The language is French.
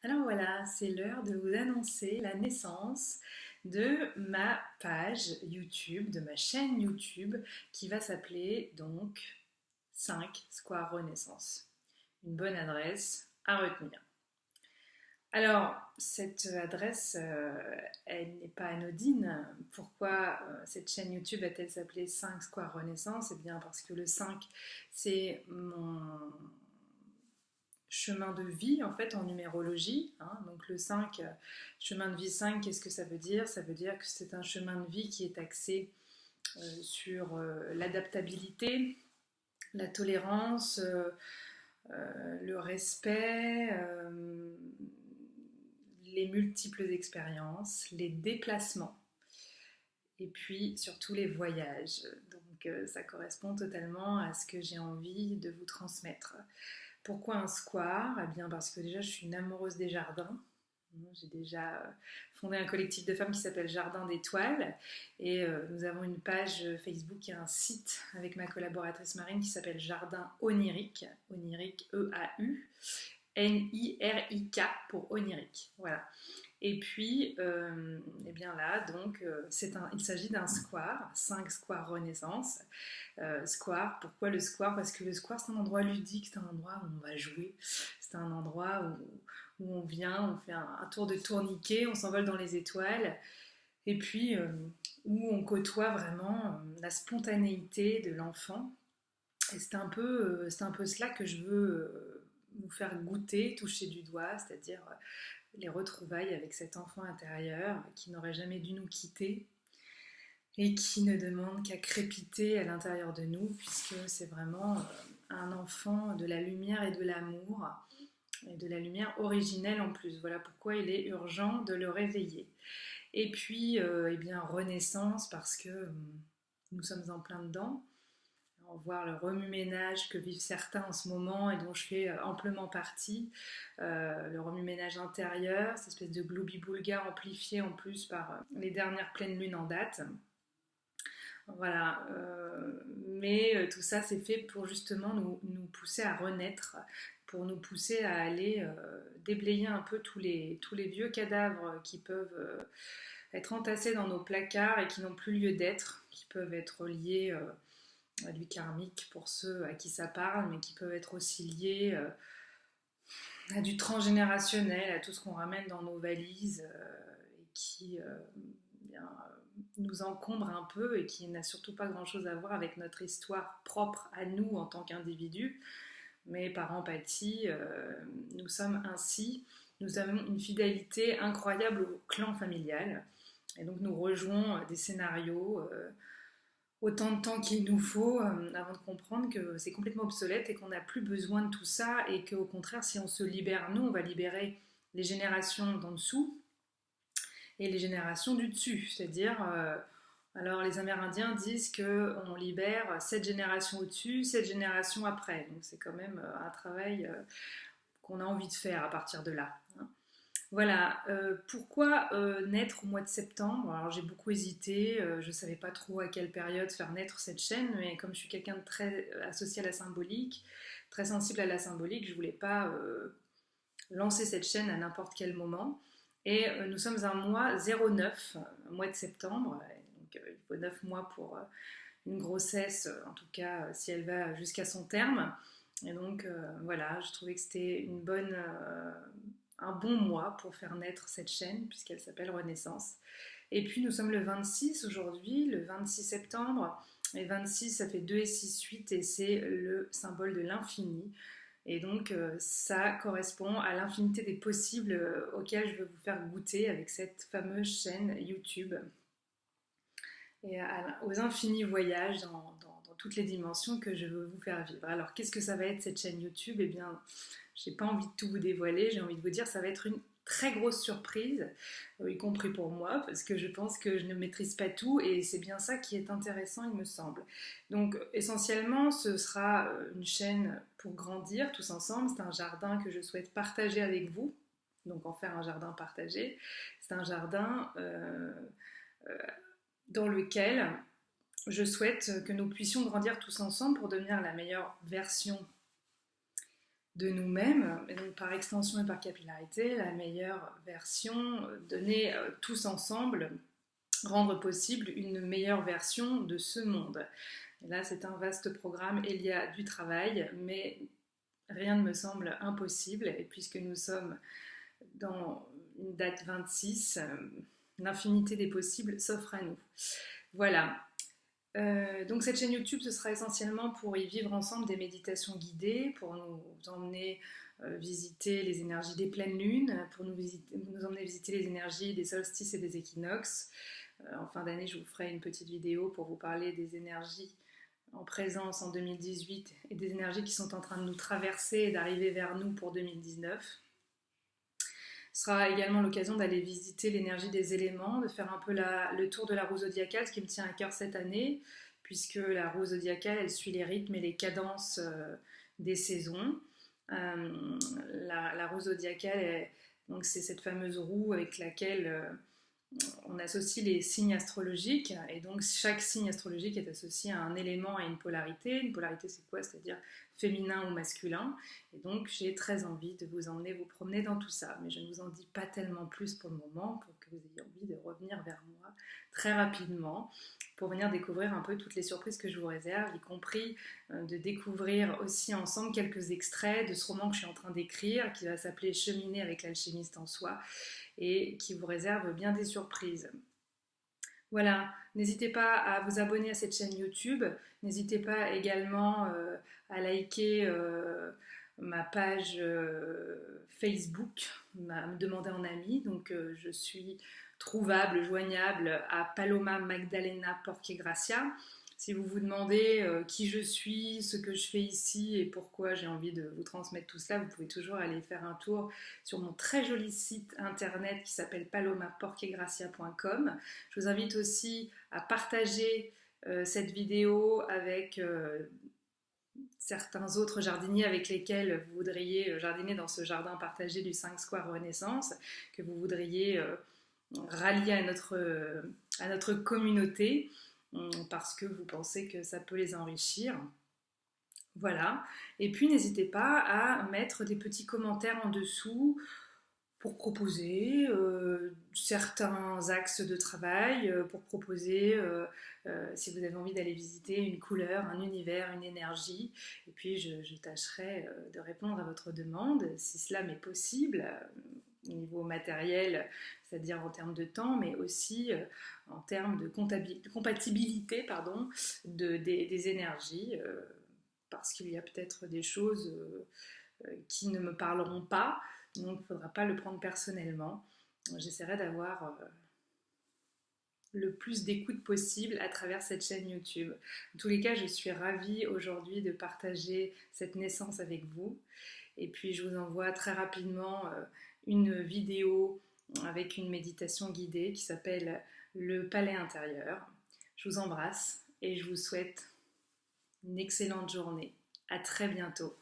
Alors voilà, c'est l'heure de vous annoncer la naissance de ma page YouTube, de ma chaîne YouTube qui va s'appeler donc 5 Square Renaissance. Une bonne adresse à retenir. Alors, cette adresse, elle n'est pas anodine. Pourquoi cette chaîne YouTube a-t-elle s'appelé 5 Square Renaissance? Eh bien parce que le 5, c'est mon chemin de vie en fait en numérologie, hein. Donc le 5, chemin de vie 5, qu'est-ce que ça veut dire? Ça veut dire que c'est un chemin de vie qui est axé sur l'adaptabilité, la tolérance, le respect, les multiples expériences, les déplacements et puis surtout les voyages. Donc ça correspond totalement à ce que j'ai envie de vous transmettre. Pourquoi un square? Eh bien parce que déjà je suis une amoureuse des jardins. J'ai déjà fondé un collectif de femmes qui s'appelle Jardin d'étoiles et nous avons une page Facebook et un site avec ma collaboratrice Marine qui s'appelle Jardin Onirique, Onirique E-A-U, N-I-R-I-K pour Onirique. Voilà. Et puis, eh bien là, donc, il s'agit d'un square, 5 square Renaissance. Square, pourquoi le square? Parce que le square, c'est un endroit ludique, c'est un endroit où on va jouer, c'est un endroit où on vient, on fait un tour de tourniquet, on s'envole dans les étoiles, et puis où on côtoie vraiment la spontanéité de l'enfant. Et c'est un peu cela que je veux vous faire goûter, toucher du doigt, c'est-à-dire les retrouvailles avec cet enfant intérieur qui n'aurait jamais dû nous quitter et qui ne demande qu'à crépiter à l'intérieur de nous, puisque c'est vraiment un enfant de la lumière et de l'amour, et de la lumière originelle en plus. Voilà pourquoi il est urgent de le réveiller. Et puis, eh bien, renaissance, parce que nous sommes en plein dedans. On va voir le remue-ménage que vivent certains en ce moment et dont je fais amplement partie. Le remue-ménage intérieur, cette espèce de gloubi-boulga amplifié en plus par les dernières pleines lunes en date. Voilà, mais tout ça c'est fait pour justement nous pousser à renaître, pour nous pousser à aller déblayer un peu tous les vieux cadavres qui peuvent être entassés dans nos placards et qui n'ont plus lieu d'être, qui peuvent être liés à du karmique pour ceux à qui ça parle, mais qui peuvent être aussi liés à du transgénérationnel, à tout ce qu'on ramène dans nos valises et qui bien, nous encombre un peu et qui n'a surtout pas grand-chose à voir avec notre histoire propre à nous en tant qu'individus, mais par empathie, nous sommes ainsi, nous avons une fidélité incroyable au clan familial, et donc nous rejouons des scénarios autant de temps qu'il nous faut avant de comprendre que c'est complètement obsolète et qu'on n'a plus besoin de tout ça, et qu'au contraire, si on se libère, nous, on va libérer les générations d'en dessous et les générations du dessus. C'est-à-dire, alors les Amérindiens disent qu'on libère 7 générations au-dessus, 7 générations après. Donc c'est quand même un travail qu'on a envie de faire à partir de là, hein. Voilà, pourquoi naître au mois de septembre? Alors j'ai beaucoup hésité, je ne savais pas trop à quelle période faire naître cette chaîne, mais comme je suis quelqu'un de très associé à la symbolique, très sensible à la symbolique, je ne voulais pas lancer cette chaîne à n'importe quel moment. Et nous sommes un mois 09, un mois de septembre, donc il faut 9 mois pour une grossesse, en tout cas si elle va jusqu'à son terme. Et donc voilà, je trouvais que c'était un bon mois pour faire naître cette chaîne, puisqu'elle s'appelle Renaissance. Et puis nous sommes le 26 aujourd'hui, le 26 septembre. Et 26, ça fait 2 et 6, 8, et c'est le symbole de l'infini. Et donc ça correspond à l'infinité des possibles auxquels je veux vous faire goûter avec cette fameuse chaîne YouTube. Et aux infinis voyages dans toutes les dimensions que je veux vous faire vivre. Alors qu'est-ce que ça va être cette chaîne YouTube? Eh bien, j'ai pas envie de tout vous dévoiler, j'ai envie de vous dire ça va être une très grosse surprise, y compris pour moi, parce que je pense que je ne maîtrise pas tout et c'est bien ça qui est intéressant, il me semble. Donc essentiellement, ce sera une chaîne pour grandir tous ensemble, c'est un jardin que je souhaite partager avec vous, donc en faire un jardin partagé. C'est un jardin euh, dans lequel je souhaite que nous puissions grandir tous ensemble pour devenir la meilleure version de nous-mêmes, et donc par extension et par capillarité, la meilleure version, donner tous ensemble, rendre possible une meilleure version de ce monde. Et là, c'est un vaste programme et il y a du travail, mais rien ne me semble impossible, et puisque nous sommes dans une date 26, l'infinité des possibles s'offre à nous. Voilà. Donc cette chaîne YouTube, ce sera essentiellement pour y vivre ensemble des méditations guidées, pour nous emmener visiter les énergies des pleines lunes, pour nous emmener visiter les énergies des solstices et des équinoxes. En fin d'année, je vous ferai une petite vidéo pour vous parler des énergies en présence en 2018 et des énergies qui sont en train de nous traverser et d'arriver vers nous pour 2019. Ce sera également l'occasion d'aller visiter l'énergie des éléments, de faire un peu le tour de la roue zodiacale, ce qui me tient à cœur cette année, puisque la roue zodiacale, elle suit les rythmes et les cadences des saisons. La roue zodiacale, donc c'est cette fameuse roue avec laquelle on associe les signes astrologiques, et donc chaque signe astrologique est associé à un élément et une polarité. Une polarité, c'est quoi? C'est-à-dire féminin ou masculin. Et donc j'ai très envie de vous emmener vous promener dans tout ça, mais je ne vous en dis pas tellement plus pour le moment, pour que vous ayez envie de revenir vers moi très rapidement, pour venir découvrir un peu toutes les surprises que je vous réserve, y compris de découvrir aussi ensemble quelques extraits de ce roman que je suis en train d'écrire, qui va s'appeler Cheminer avec l'alchimiste en soi, et qui vous réserve bien des surprises. Voilà, n'hésitez pas à vous abonner à cette chaîne YouTube, n'hésitez pas également à liker ma page Facebook, à me demander en ami, donc je suis trouvable, joignable à Paloma Magdalena Porquegracia. Si vous vous demandez qui je suis, ce que je fais ici et pourquoi j'ai envie de vous transmettre tout cela, vous pouvez toujours aller faire un tour sur mon très joli site internet qui s'appelle palomaporquegracia.com. Je vous invite aussi à partager cette vidéo avec certains autres jardiniers avec lesquels vous voudriez jardiner dans ce jardin partagé du 5 Square Renaissance, que vous voudriez rallier à notre communauté, parce que vous pensez que ça peut les enrichir. Voilà. Et puis n'hésitez pas à mettre des petits commentaires en dessous pour proposer certains axes de travail, pour proposer si vous avez envie d'aller visiter une couleur, un univers, une énergie. Et puis je tâcherai de répondre à votre demande si cela m'est possible, au niveau matériel, c'est-à-dire en termes de temps, mais aussi en termes de compatibilité des énergies, parce qu'il y a peut-être des choses qui ne me parleront pas, donc il ne faudra pas le prendre personnellement. J'essaierai d'avoir le plus d'écoute possible à travers cette chaîne YouTube. En tous les cas, je suis ravie aujourd'hui de partager cette naissance avec vous. Et puis je vous envoie très rapidement une vidéo avec une méditation guidée qui s'appelle Le Palais intérieur. Je vous embrasse et je vous souhaite une excellente journée. À très bientôt.